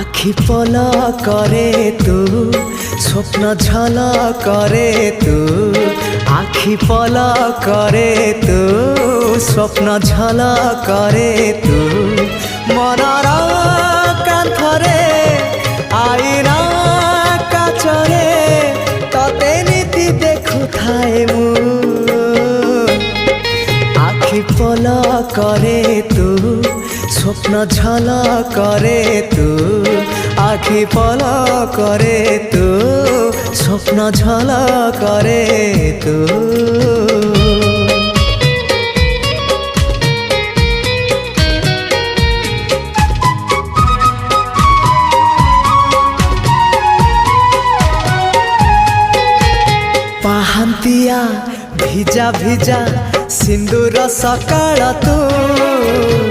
আখি পলা করে তু স্বপ্ন ঝলা করে তু আখি পলা করে তু স্বপ্ন ঝলা করে তু মনর কান্থরে আইনা কাচরে ততে নীতি দেখুথায়ে মু আখি পলা করে তু স্বপ্ন ঝলা করে তু আখি পলা করে তু স্বপ্ন ঝলা করে তু ପାହାନ୍ତିଆ ଭିଜା ଭିଜା ସିନ୍ଦୁର ସକାଳ ତୁ